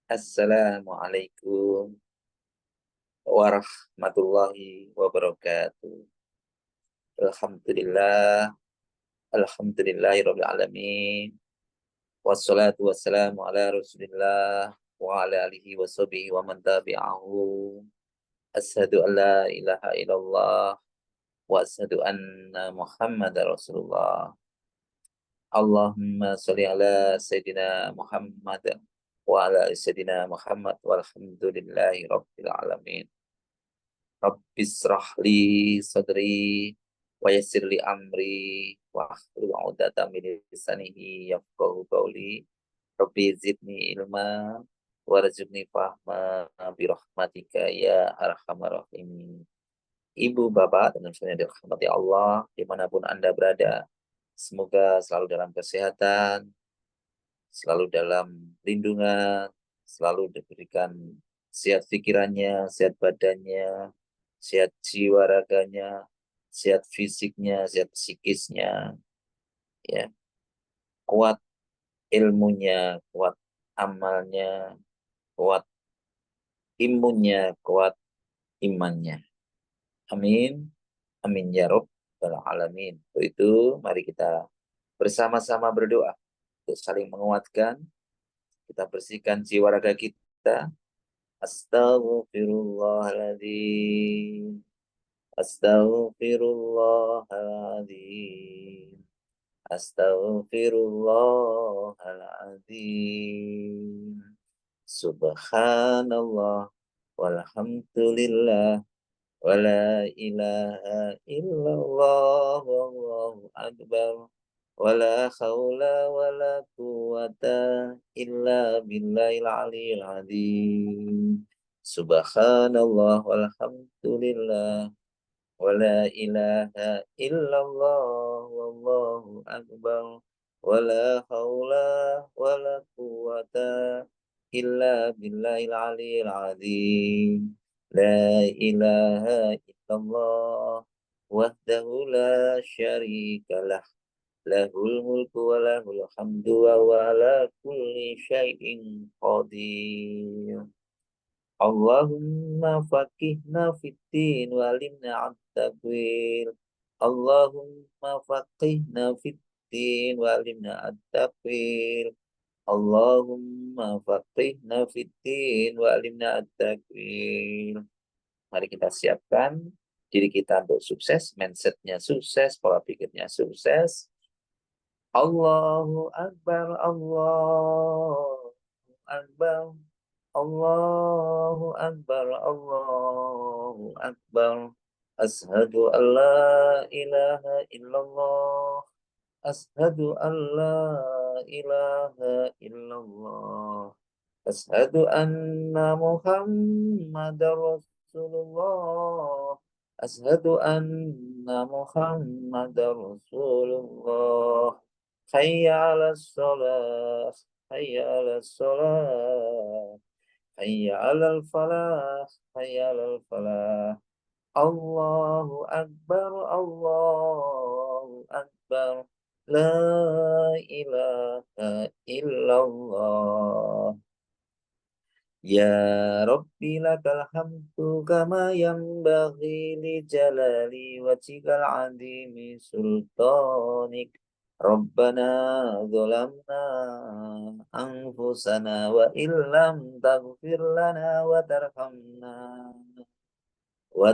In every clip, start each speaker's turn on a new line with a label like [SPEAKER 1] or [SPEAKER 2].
[SPEAKER 1] Assalamualaikum warahmatullahi wabarakatuh. Alhamdulillah, alhamdulillahirabbil alamin. Wassalatu wassalamu ala Rasulillah wa ala alihi washabihi wa man tabi'ahu. Asyhadu an la ilaha illallah wa asyhadu anna Muhammadar Rasulullah. Allahumma shalli ala Sayyidina Muhammad wa ala ali Sayyidina Muhammad walhamdulillahi rabbil alamin. Rabbisrah li sadri wa yassir li amri wa hlul 'uqdatam min lisanihi yafqahu qawli. Rabbi zidni ilma warzuqni fahma bi rahmatika ya arhamar rahimin. Ibu, bapak, dan semuanya dirahmati Allah dimanapun Anda berada. Semoga selalu dalam kesehatan, selalu dalam lindungan, selalu diberikan sehat pikirannya, sehat badannya, sehat jiwa raganya, sehat fisiknya, sehat psikisnya, ya, kuat ilmunya, kuat amalnya, kuat imunnya, kuat imannya. Amin. Amin ya rabbal alamin. Untuk itu, mari kita bersama-sama berdoa untuk saling menguatkan, kita bersihkan jiwa raga kita. Astaghfirullahaladzim. Astaghfirullahaladzim. Astaghfirullahaladzim. Subhanallah walhamdulillah wala ilaha illallah wallahu akbar wala haula wala quwata illa billahil aliyil azim. Subhanallah walhamdulillah wala ilaha illallah wallahu akbar wala haula wala quwata illa billahil aliyil azim. La ilaha illallah wahdahu la syarikalah lahul mulku wa lahul hamdu wa huwa ala kulli syai'in qadir. Allahumma faqihna fiddin wa alimna at-tawil. Allahumma faqihna fiddin wa alimna at-tawil. Allahumma faqihna fiddin wa alimna at-tawil. Mari kita siapkan diri kita untuk sukses, mindsetnya sukses, pola pikirnya sukses. Allahu Akbar, Allahu Akbar. Allahu Akbar, Allahu Akbar. Ashhadu an la ilaha illallah. Ashhadu an la ilaha illallah. Ashhadu anna Muhammadar Rasulullah. Ashhadu anna Muhammadar Rasulullah. Hayya 'alas shalah. Hayya 'alas shalah. Hayya 'alal falah, hayya 'alal falah. Allahu Akbar, Allahu Akbar. La ilaha illallah. Ya Rabbi lakal hamdu kama yanbaghi li jalali wajhikal 'azimi sultanik. Rabbana zalamna anfusana wa illam taghfir lana wa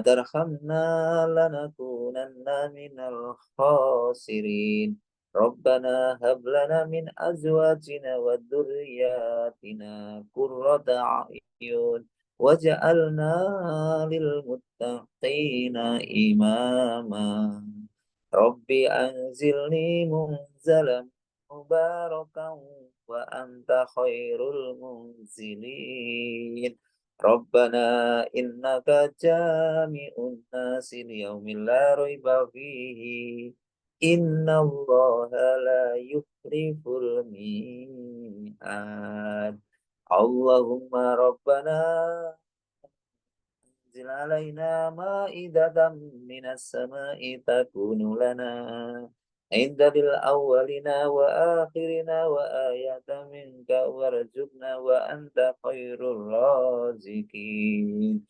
[SPEAKER 1] tarhamna lanakunanna minal khasirin. Rabbana hab lana min azwajina wa dhurriyyatina qurrata a'yun waj'alna lil muttaqina imama. Rabbi anzilni munzalan mubarakan wa anta khairul munzilin. Rabbana innaka jami'un nasi liyaumin la raiba fihi. Innallaha la yukhliful mi'ad. Allahumma rabbana أنزل علينا مائدة من السماء تكون لنا عند للأولين وآخرين وآية منك وارزقنا وأنت خير الرازقين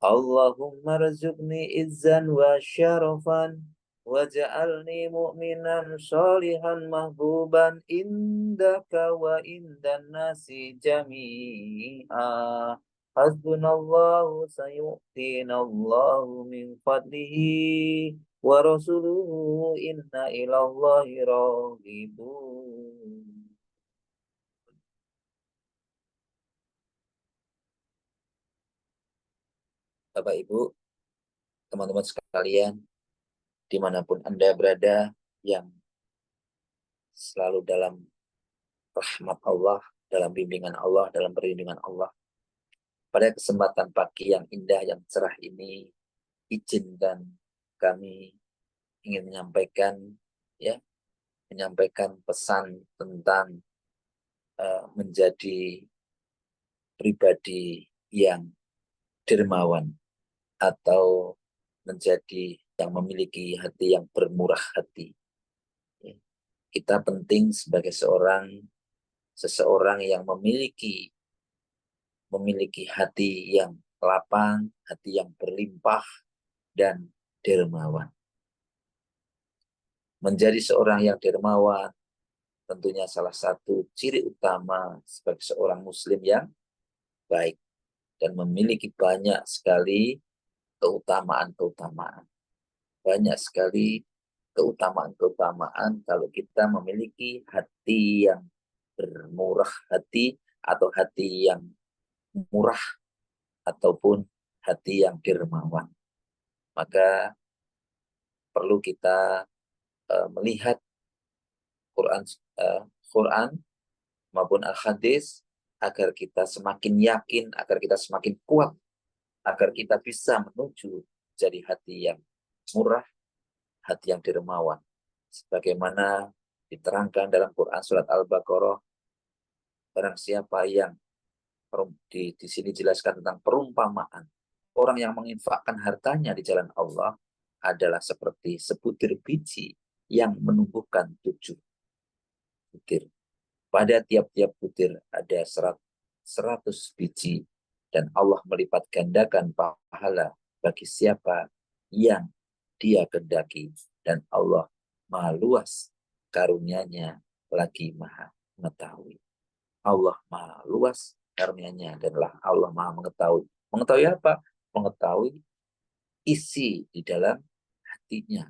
[SPEAKER 1] اللهم ارزقني عزا وشرفا واجعلني مؤمنا صالحا محبوبا عندك وعند الناس جميعا حسبنا الله سيؤتينا الله من فضله ورسوله إنا إلى الله راغبون. Bapak Ibu, teman-teman sekalian, dimanapun Anda berada, yang selalu dalam rahmat Allah, dalam bimbingan Allah, dalam perlindungan Allah. Pada kesempatan pagi yang indah, yang cerah ini, izinkan kami ingin menyampaikan pesan tentang menjadi pribadi yang dermawan atau menjadi yang memiliki hati yang bermurah hati. Kita penting sebagai seseorang yang memiliki hati yang lapang, hati yang berlimpah dan dermawan. Menjadi seorang yang dermawan tentunya salah satu ciri utama sebagai seorang muslim yang baik dan memiliki banyak sekali keutamaan-keutamaan. Banyak sekali keutamaan-keutamaan kalau kita memiliki hati yang bermurah hati atau hati yang murah ataupun hati yang dermawan. Maka perlu kita melihat Quran maupun Al-Hadis agar kita semakin yakin, agar kita semakin kuat, agar kita bisa menuju jadi hati yang murah, hati yang dermawan. Sebagaimana diterangkan dalam Quran surat Al-Baqarah, barang siapa yang di sini jelaskan tentang perumpamaan orang yang menginfakkan hartanya di jalan Allah adalah seperti sebutir biji yang menumbuhkan 7 butir. Pada tiap-tiap butir ada 100 biji dan Allah melipat gandakan pahala bagi siapa yang dia kehendaki dan Allah maha luas karunia-Nya lagi maha mengetahui. Allah maha luas karunia-Nya dan Allah maha mengetahui. Mengetahui apa? Mengetahui isi di dalam hatinya.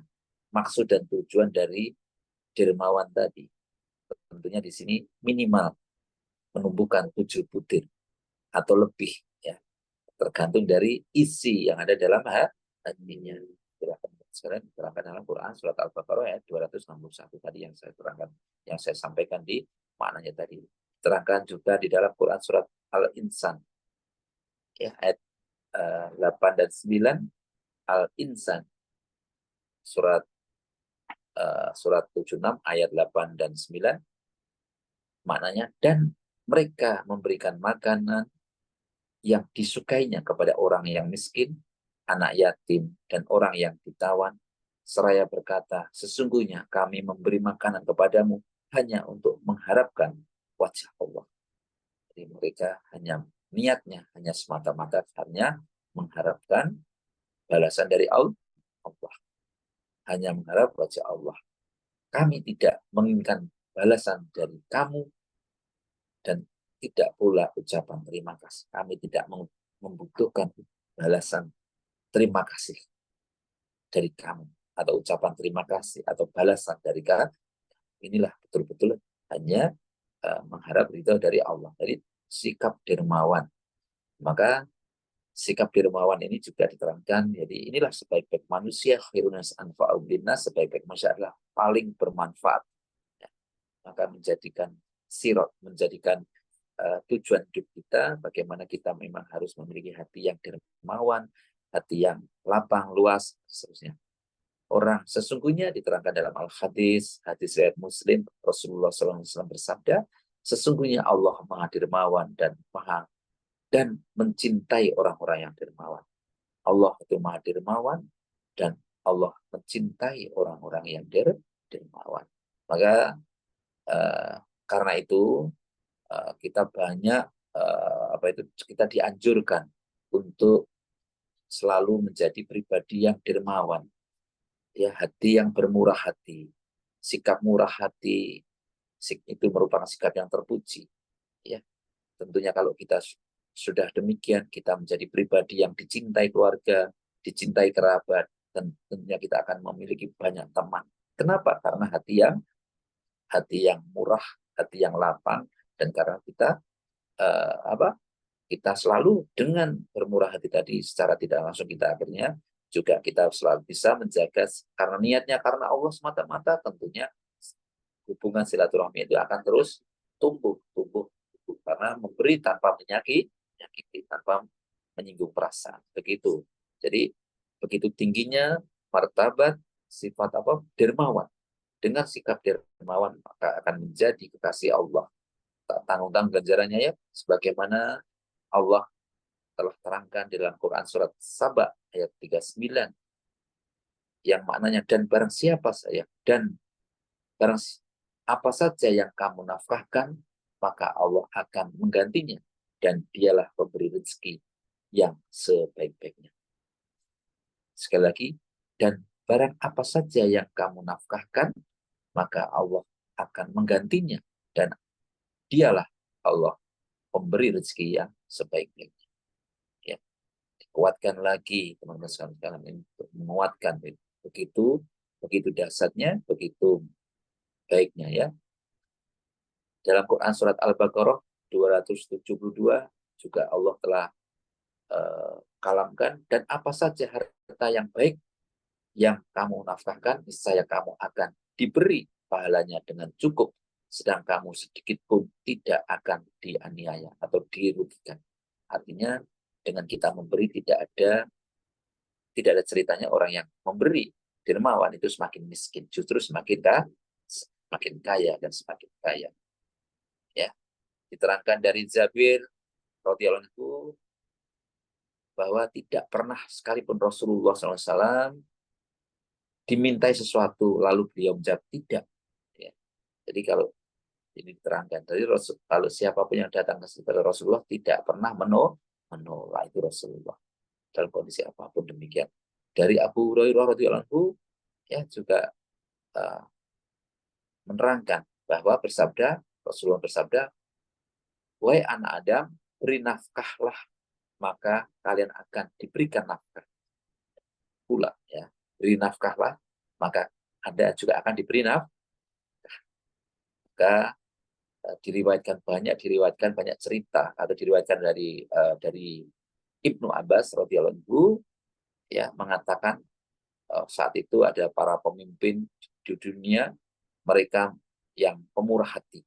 [SPEAKER 1] Maksud dan tujuan dari dermawan tadi. Tentunya di sini minimal menumbuhkan 7 butir atau lebih, ya, tergantung dari isi yang ada dalam hatinya. Sekarang diterangkan dalam Quran surat Al-Baqarah ayat 261 tadi yang saya terangkan, yang saya sampaikan di maknanya tadi. Terangkan juga di dalam Quran surat Al-Insan, ya, ayat 8 dan 9. Al-Insan surat 76 ayat 8 dan 9 maknanya, dan mereka memberikan makanan yang disukainya kepada orang yang miskin, anak yatim, dan orang yang ditawan, seraya berkata, sesungguhnya kami memberi makanan kepadamu hanya untuk mengharapkan wajah Allah. Jadi mereka niatnya hanya semata-mata hanya mengharapkan balasan dari Allah. Hanya mengharap wajah Allah. Kami tidak menginginkan balasan dari kamu dan tidak pula ucapan terima kasih. Kami tidak membutuhkan balasan terima kasih dari kamu atau ucapan terima kasih atau balasan dari kamu. Inilah betul-betul hanya mengharap ridho dari Allah. Jadi sikap dermawan. Maka sikap dermawan ini juga diterangkan. Jadi inilah sebaik-baik manusia, khairunas anfa'u linnas, sebaik-baik manusia adalah paling bermanfaat. Ya. Maka menjadikan menjadikan tujuan hidup kita, bagaimana kita memang harus memiliki hati yang dermawan, hati yang lapang, luas, seterusnya. Orang sesungguhnya diterangkan dalam Al-Hadis, hadis riwayat Muslim, Rasulullah SAW bersabda, sesungguhnya Allah maha dermawan dan mencintai orang-orang yang dermawan. Allah itu maha dermawan dan Allah mencintai orang-orang yang dermawan. Maka karena itu kita banyak kita dianjurkan untuk selalu menjadi pribadi yang dermawan, ya, hati yang bermurah hati, sikap murah hati itu merupakan sikap yang terpuji, ya. Tentunya kalau kita sudah demikian, kita menjadi pribadi yang dicintai keluarga, dicintai kerabat, dan tentunya kita akan memiliki banyak teman. Kenapa? Karena hati yang murah, hati yang lapang, dan karena kita kita selalu dengan bermurah hati tadi secara tidak langsung kita akhirnya juga kita selalu bisa menjaga, karena niatnya karena Allah semata-mata, tentunya hubungan silaturahmi itu akan terus tumbuh karena memberi tanpa menyakiti, tanpa menyinggung perasaan. Begitu. Jadi begitu tingginya martabat sifat dermawan. Dengan sikap dermawan maka akan menjadi kekasih Allah. Tak tanggung-tanggung ganjarannya, ya, sebagaimana Allah telah terangkan di dalam Quran surat Saba ayat 39 yang maknanya, dan barang siapa saya dan barang apa saja yang kamu nafkahkan, maka Allah akan menggantinya, dan dialah pemberi rezeki yang sebaik-baiknya. Sekali lagi, dan barang apa saja yang kamu nafkahkan, maka Allah akan menggantinya, dan dialah Allah pemberi rezeki yang sebaik-baiknya. Ya, kuatkan lagi teman-teman sekalian ini, untuk menguatkan begitu dasarnya, begitu baiknya, ya. Dalam Quran surat Al-Baqarah 272 juga Allah telah kalamkan, dan apa saja harta yang baik yang kamu nafkahkan, niscaya kamu akan diberi pahalanya dengan cukup, sedang kamu sedikit pun tidak akan dianiaya atau dirugikan. Artinya dengan kita memberi tidak ada ceritanya orang yang memberi dermawan itu semakin miskin, justru semakin kaya dan semakin kaya. Ya, diterangkan dari Jabir radhiyallahu anhu bahwa tidak pernah sekalipun Rasulullah SAW dimintai sesuatu lalu beliau menjawab tidak. Ya. Jadi kalau ini diterangkan dari Rasul, kalau siapapun yang datang kepada Rasulullah tidak pernah menolak itu Rasulullah dalam kondisi apapun demikian. Dari Abu Hurairah radhiyallahu anhu, ya, juga menerangkan bahwa Rasulullah bersabda, wahai anak Adam, beri nafkahlah, maka kalian akan diberikan nafkah pula, ya. Beri nafkahlah, maka Anda juga akan diberi nafkah. Maka diriwayatkan banyak cerita atau diriwayatkan dari Ibnu Abbas radhiyallahu anhu, ya, mengatakan saat itu ada para pemimpin di dunia, mereka yang pemurah hati,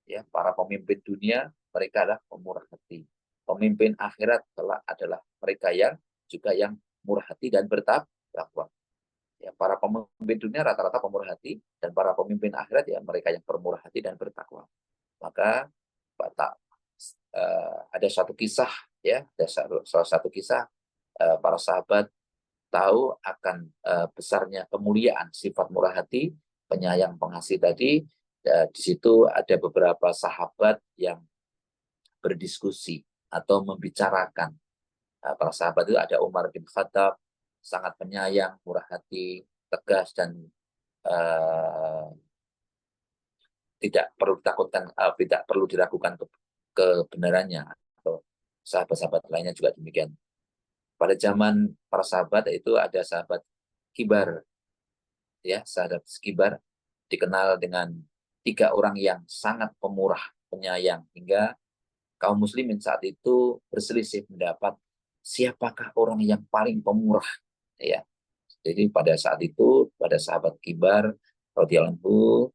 [SPEAKER 1] ya, para pemimpin dunia mereka adalah pemurah hati. Pemimpin akhirat adalah mereka yang juga yang murah hati dan bertakwa. Ya, para pemimpin dunia rata-rata pemurah hati, dan para pemimpin akhirat ya mereka yang bermurah hati dan bertakwa. Maka ada satu kisah, ya, ada salah satu kisah, para sahabat tahu akan besarnya kemuliaan sifat murah hati, penyayang, pengasih tadi. Di situ ada beberapa sahabat yang berdiskusi atau membicarakan. Para sahabat itu ada Umar bin Khattab, sangat penyayang, murah hati, tegas, dan tidak perlu ditakutkan, tidak perlu diragukan kebenarannya. Atau sahabat-sahabat lainnya juga demikian. Pada zaman para sahabat itu ada sahabat kibar, ya, sahabat kibar dikenal dengan 3 orang yang sangat pemurah, penyayang, hingga kaum muslimin saat itu berselisih pendapat siapakah orang yang paling pemurah, ya. Jadi pada saat itu, pada sahabat kibar radhiyallahu anhu,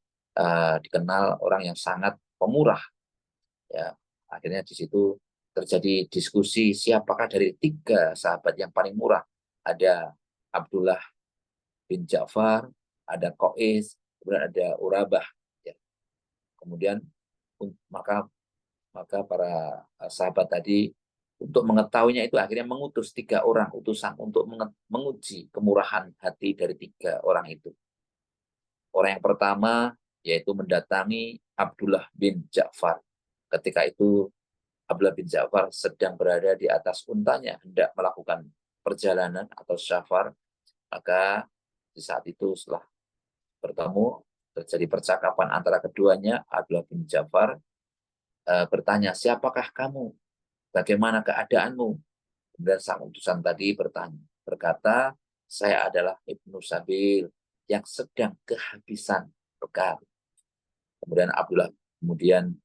[SPEAKER 1] dikenal orang yang sangat pemurah, ya. Akhirnya di situ terjadi diskusi siapakah dari 3 sahabat yang paling murah. Ada Abdullah bin Ja'far, ada Qais, kemudian ada Urabah, ya. Kemudian maka para sahabat tadi Untuk mengetahuinya itu akhirnya mengutus 3 orang utusan untuk menguji kemurahan hati dari 3 orang itu. Orang yang pertama yaitu mendatangi Abdullah bin Ja'far. Ketika itu Abdullah bin Ja'far sedang berada di atas untanya hendak melakukan perjalanan atau safar, maka di saat itu setelah bertemu terjadi percakapan antara keduanya. Abdullah bin Ja'far bertanya, siapakah kamu? Bagaimana keadaanmu? Kemudian sang utusan tadi berkata, saya adalah Ibnu Sabil yang sedang kehabisan bekal. Kemudian Abdullah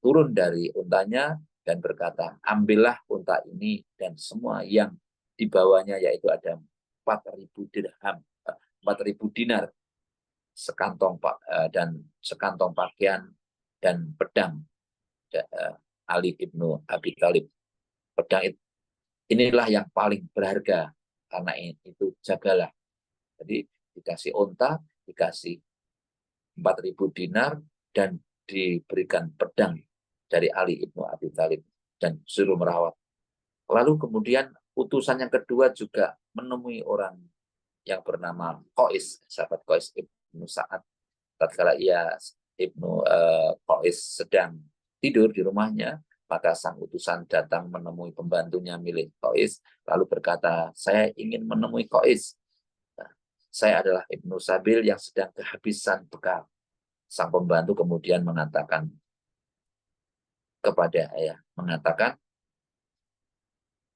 [SPEAKER 1] turun dari untanya dan berkata, ambillah unta ini dan semua yang dibawanya, yaitu ada 4.000 dirham, 4.000 dinar, dan sekantong pakaian dan pedang Ali ibnu Abi Thalib. Pedang inilah yang paling berharga, karena itu jagalah. Jadi dikasih unta, dikasih 4.000 dinar, dan diberikan pedang dari Ali ibnu Abi Thalib dan suruh merawat. Lalu kemudian utusan yang kedua juga menemui orang yang bernama Qais, sahabat Qais ibnu Sa'ad. Tatkala ibnu Qais sedang tidur di rumahnya, maka sang utusan datang menemui pembantunya milik Qais, lalu berkata, saya ingin menemui Qais. Saya adalah Ibnu Sabil yang sedang kehabisan bekal. Sang pembantu kemudian mengatakan kepada mengatakan,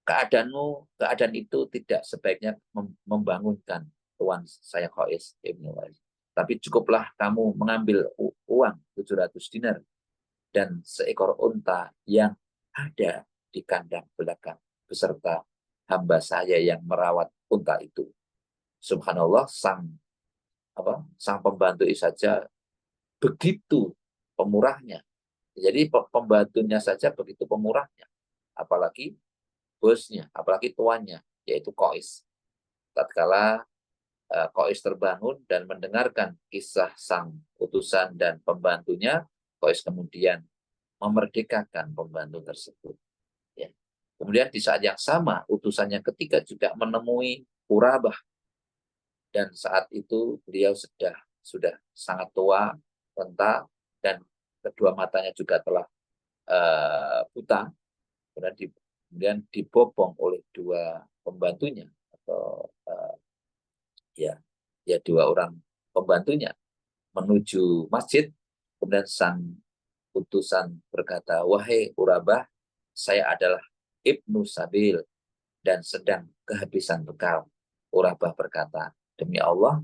[SPEAKER 1] keadaan itu tidak sebaiknya membangunkan tuan saya Qais Ibnu Walid. Tapi cukuplah kamu mengambil uang 700 dinar dan seekor unta yang ada di kandang belakang beserta hamba saya yang merawat unta itu. Subhanallah, sang pembantu saja begitu pemurahnya. Jadi pembantunya saja begitu pemurahnya, apalagi bosnya, apalagi tuannya, yaitu Qais. Tatkala Qais terbangun dan mendengarkan kisah sang utusan dan pembantunya, Qais kemudian memerdekakan pembantu tersebut. Ya. Kemudian di saat yang sama, utusan yang ketiga juga menemui Qurabah, dan saat itu beliau sudah sangat tua, renta, dan kedua matanya juga telah buta. Kemudian dibopong oleh 2 pembantunya, atau dua orang pembantunya menuju masjid. Kemudian sang utusan berkata, wahai Qurabah, saya adalah Ibnu Sabil dan sedang kehabisan bekal. Qurabah berkata, demi Allah,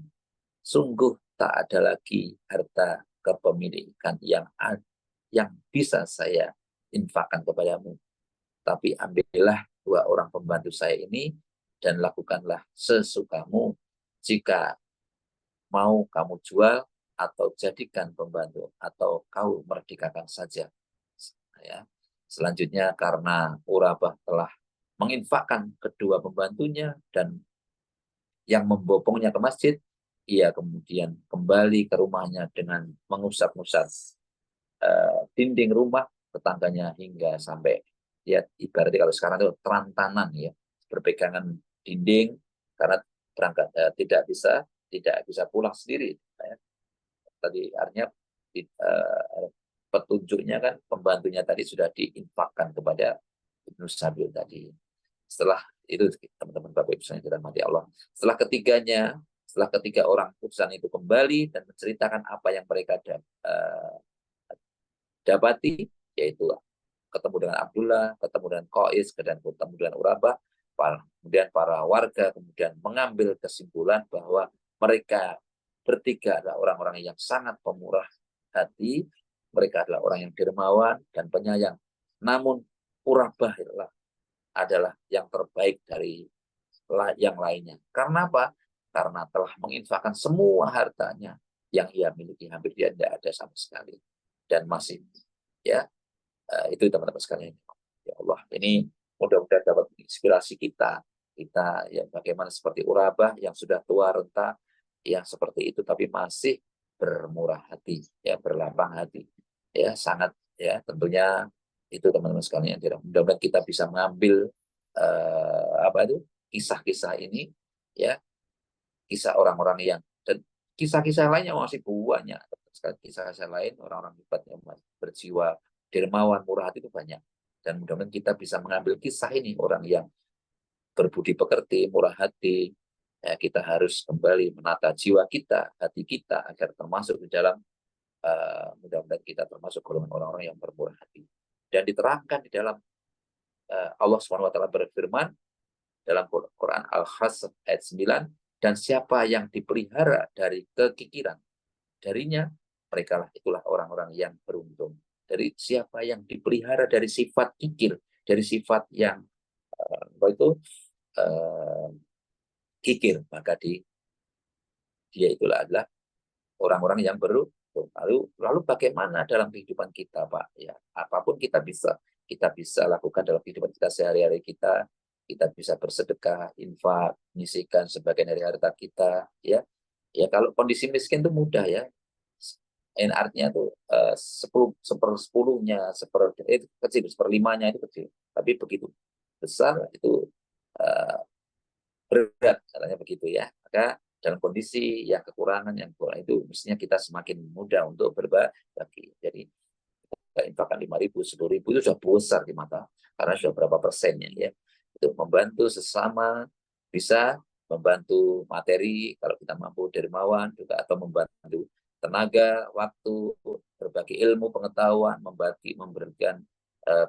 [SPEAKER 1] sungguh tak ada lagi harta kepemilikan yang bisa saya infakkan kepadamu. Tapi ambillah 2 orang pembantu saya ini dan lakukanlah sesukamu. Jika mau kamu jual atau jadikan pembantu, atau kau merdekakan saja. Ya. Selanjutnya karena Qurabah telah menginfakkan kedua pembantunya dan yang membopongnya ke masjid, ia kemudian kembali ke rumahnya dengan mengusap-ngusap dinding rumah tetangganya hingga sampai ibaratnya kalau sekarang itu terantanan, ya, berpegangan dinding, karena berangkat tidak bisa pulang sendiri. Ya. Tadi artinya petunjuknya kan pembantunya tadi sudah diinfakkan kepada Ibnu Sabil tadi. Setelah itu, teman-teman Bapak Ibu yang dirahmati Allah, setelah ketiga orang utusan itu kembali dan menceritakan apa yang mereka dapati, yaitu ketemu dengan Abdullah, ketemu dengan Qais, dan ketemu dengan Urabah. Kemudian para warga kemudian mengambil kesimpulan bahwa mereka bertiga adalah orang-orang yang sangat pemurah hati, mereka adalah orang yang dermawan dan penyayang. Namun Urabah adalah yang terbaik dari yang lainnya. Karena apa? Karena telah menginfakkan semua hartanya yang ia miliki, hampir dia tidak ada sama sekali, dan masih, ya, itu teman-teman sekalian. Ya Allah, ini mudah-mudahan dapat menginspirasi kita ya, bagaimana seperti Urabah yang sudah tua renta, yang seperti itu tapi masih bermurah hati, ya, berlapang hati, ya, sangat, ya, tentunya itu teman-teman sekalian. Mudah-mudahan kita bisa mengambil apa itu kisah-kisah ini, ya, kisah orang-orang yang, dan kisah-kisah lainnya masih banyak. Kisah-kisah lain orang-orang hebat yang berjiwa dermawan, murah hati itu banyak. Dan mudah-mudahan kita bisa mengambil kisah ini, orang yang berbudi pekerti, murah hati. Ya, kita harus kembali menata jiwa kita, hati kita, agar termasuk di dalam, mudah-mudahan kita termasuk golongan orang-orang yang bermurah hati. Dan diterangkan di dalam, Allah SWT berfirman dalam Quran Al-Hasr ayat 9, dan siapa yang dipelihara dari kekikiran, darinya mereka lah, itulah orang-orang yang beruntung. Dari siapa yang dipelihara dari sifat kikir, dari sifat yang apa itu kikir, maka dia itulah adalah orang-orang yang beruntung. Lalu bagaimana dalam kehidupan kita, Pak? Ya, apapun kita bisa lakukan dalam kehidupan kita sehari-hari kita. Kita bisa bersedekah, infak, menyisihkan sebagian dari harta kita, ya. Ya, kalau kondisi miskin itu mudah, ya. Artinya tuh 10 sepersepuluhnya, itu kecil, seperlimanya itu kecil. Tapi begitu besar itu berat, katanya begitu, ya. Maka dalam kondisi yang kekurangan, yang kurang itu, mestinya kita semakin mudah untuk berbagi. Jadi kita infakkan 5.000, 10.000 itu sudah besar di mata, karena sudah berapa persennya, ya. Itu membantu sesama, bisa membantu materi kalau kita mampu, dermawan juga, atau membantu tenaga, waktu, berbagi ilmu, pengetahuan, memberikan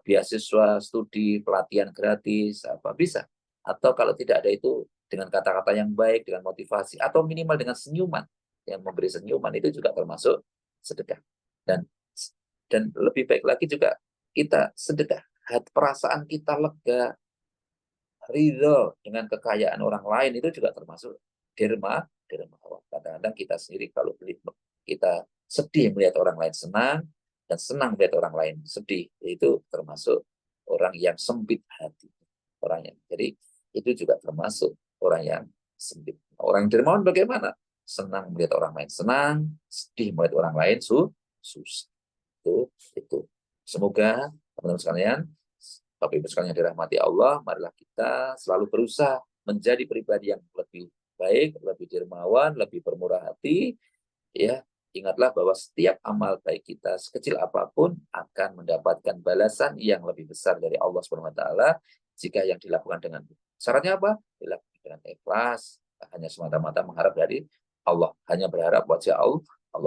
[SPEAKER 1] beasiswa, studi, pelatihan gratis, apa bisa. Atau kalau tidak ada itu, dengan kata-kata yang baik, dengan motivasi, atau minimal dengan senyuman, yang memberi senyuman itu juga termasuk sedekah. Dan lebih baik lagi juga kita sedekah, perasaan kita lega, ridho dengan kekayaan orang lain, itu juga termasuk dermawan. Kadang-kadang kita sendiri kalau kita sedih melihat orang lain senang, dan senang melihat orang lain sedih, itu termasuk orang yang sempit hati. Jadi itu juga termasuk orang yang sempit. Orang dermawan bagaimana? Senang melihat orang lain senang, sedih melihat orang lain susah. Itu. Semoga teman-teman sekalian, Bapak Ibu sekalian yang dirahmati Allah, marilah kita selalu berusaha menjadi pribadi yang lebih baik, lebih dermawan, lebih bermurah hati, ya. Ingatlah bahwa setiap amal baik kita sekecil apapun akan mendapatkan balasan yang lebih besar dari Allah Subhanahu wa taala jika yang dilakukan dengan, syaratnya apa? Dilakukan dengan ikhlas, hanya semata-mata mengharap dari Allah, hanya berharap wajah Allah.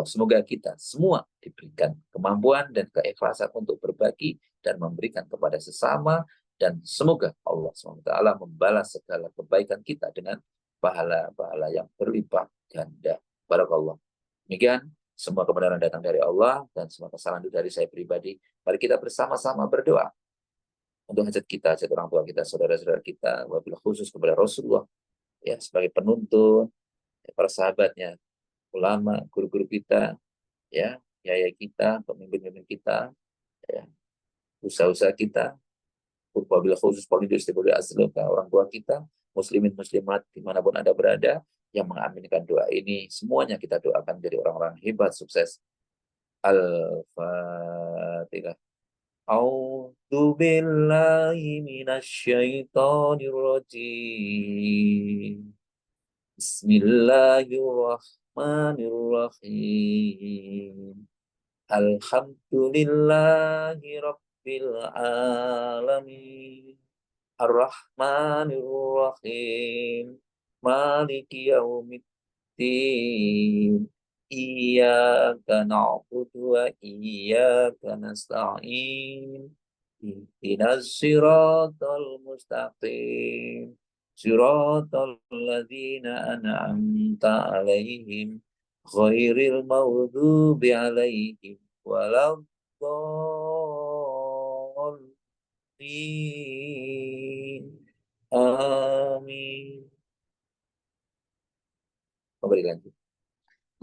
[SPEAKER 1] Semoga kita semua diberikan kemampuan dan keikhlasan untuk berbagi dan memberikan kepada sesama, dan semoga Allah SWT membalas segala kebaikan kita dengan pahala-pahala yang berlimpah ganda. Barakallah. Demikian, semua kebenaran datang dari Allah, dan semua kesalahan itu dari saya pribadi. Mari kita bersama-sama berdoa untuk hajat kita, hajat orang tua kita, saudara-saudara kita, wabil khusus kepada Rasulullah, ya, sebagai penuntun, ya, para sahabatnya, ulama, guru-guru kita, ya, yaya kita, pemimpin-pemimpin kita, ya, usaha-usaha kita, wabil khusus polidus orang tua kita, muslimin muslimat dimanapun Anda berada, yang mengaminkan doa ini, semuanya kita doakan jadi orang-orang hebat, sukses. Al-Fatihah. A'udzu billahi minasyaitonir rajim. Bismillahirrahmanirrahim. Alhamdulillahi rabbil alamin. Ar-Rahmanir-Rahim. Maliki yaumiddin. Iyyaka na'budu wa iyyaka nasta'in. Ihdinas siratal mustaqim. Siratal ladzina an'amta 'alaihim ghairil maghdubi 'alaihim waladdallin. Amin. Kembali lagi.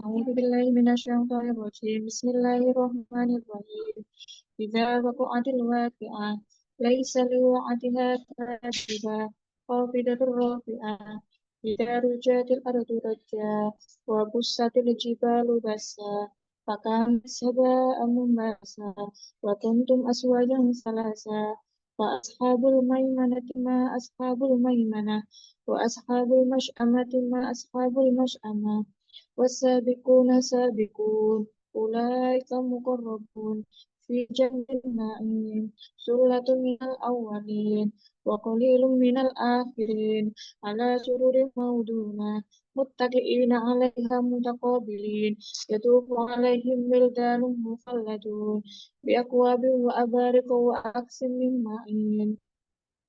[SPEAKER 2] أعوذ بالله من الشيطان الرجيم بسم الله الرحمن الرحيم إذا وقعت الواقعة ليس لوقعتها كاذبة خافضة رافعة إذا رجت الأرض رجا وبست الجبال بسا فكانت هباء منبثا وكنتم أزواجا ثلاثا وأصحاب الميمنة ما أصحاب الميمنة وأصحاب المشأمة ما أصحاب المشأمة والسابقون سابقون أولئك المقربون في جنة النعيم ثلة من الأولين وقليل من الآخرين على سرر موضونة متكئين عليها متقابلين يطوف عليهم ولدان مخلدون بأكواب وأبارق وأكس من معين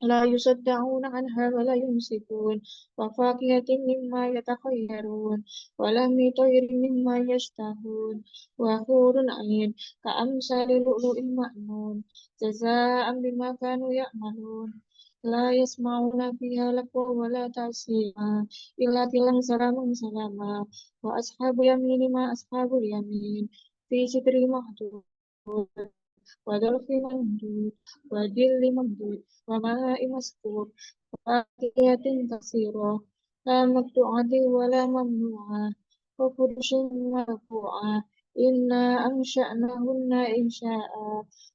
[SPEAKER 2] لا يصدعون عنها ولا يمسكون وفاكهة مما يتخيرون ولحم طير مما يشتهون وحور عين كأمثال لؤلؤ المكنون جزاء بما كانوا يعملون لا يسمعون فيها لغوا ولا تأثيما إلا قيلا سلاما سلاما وأصحاب اليمين ما أصحاب اليمين في سدر مخضود وظرف ممدود وظل ممدود وماء مسكوب وفاكهة كثيرة لا مقطوعة ولا ممنوعة وفرش مرفوعة إنا أنشأناهن إنشاء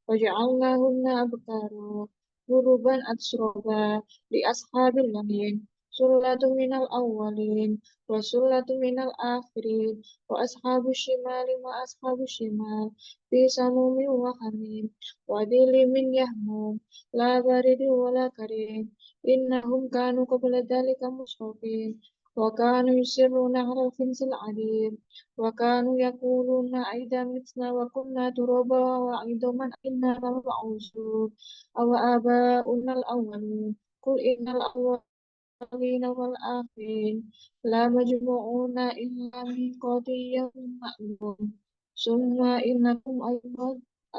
[SPEAKER 2] وجعلناهن أبكارا غربا أترابا لأصحاب اليمين ثلة من الأولين وثلة من الآخرين وأصحاب الشمال ما أصحاب الشمال في سموم وحميم وظل من يحموم لا بارد ولا كريم إنهم كانوا قبل ذلك مشركين وكانوا يصرون على الخبز العظيم وكانوا يقولون أئذا متنا وكنا ترابا وعظاما إنا لمبعوثون أو آباؤنا الأولون قل إن الأولين والآخرين لا مجموعون إلا ميقات يوم معلوم ثم إنكم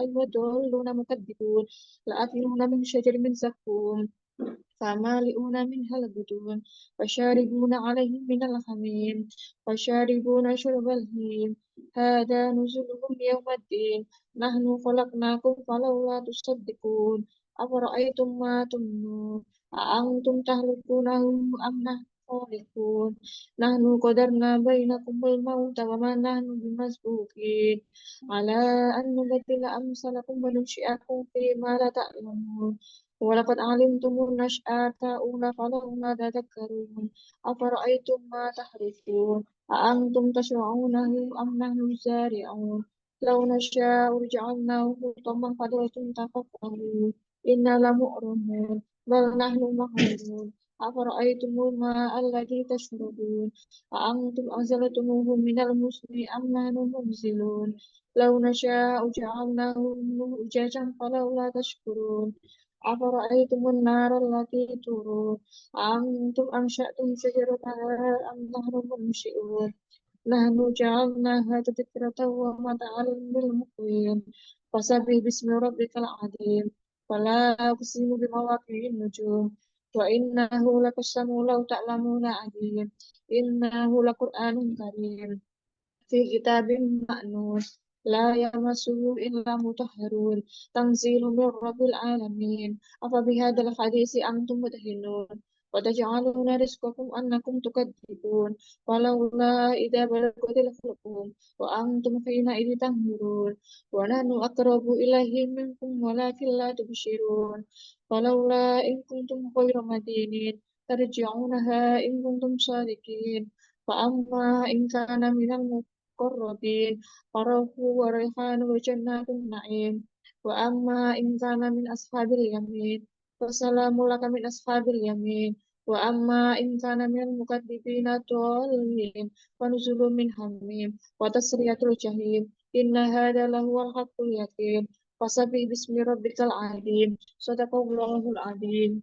[SPEAKER 2] أيها الضالون مكذبون لآكلون من شجر من زقوم فمالئون منها البطون فشاربون عليه من الحميم فشاربون شرب الهيم هذا نزلهم يوم الدين نحن خلقناكم فلولا تصدقون أفرأيتم ما تمنون أأنتم تخلقونه أم نحن الخالقون نحن قدرنا بينكم الموت وما نحن بمسبوقين على أن نبدل أمثالكم وننشئكم فيما لا تعلمون ولقد علمتم النشأة الأولى فلولا تذكرون أفرأيتم ما تحرثون أأنتم تشرعونه أم نحن الزارعون لو نشاء جعلناه حطاما فظلتم تفكهون إنا لمغرمون بل نحن محرومون أفرأيتم الماء الذي تشربون أأنتم أنزلتموه من المزن أم نحن المنزلون لو نشاء جعلناه أجاجا فلولا تشكرون أفرأيتم النار التي تورون أأنتم أنشأتم شجرتها أم نحن المنشئون نحن جعلناها تذكرة ومتاعا للمقوين فسبح باسم ربك العظيم فلا أقسم بمواقع النجوم وإنه لقسم لو تعلمون عظيم إنه لقرآن كريم في كتاب مكنون لا يمسه إلا مطهرون تنزيل من رب العالمين أفبهذا الحديث أنتم مدهنون وتجعلون رزقكم أنكم تكذبون ولولا إذا بلغت الحلقوم وأنتم حينئذ تنظرون ونحن أقرب إليه منكم ولكن لا تبصرون فلولا إن كنتم غير مدينين ترجعونها إن كنتم صادقين فأما إن كان من المقربين فروح وريحان وجنات النعيم وأما إن كان من أصحاب اليمين فسلام لك من أصحاب اليمين وأما إن كان من المكذبين الضالين فنزل من حميم وتصلية الجحيم إن هذا لهو الحق اليقين فسبح باسم ربك العظيم صدق الله العظيم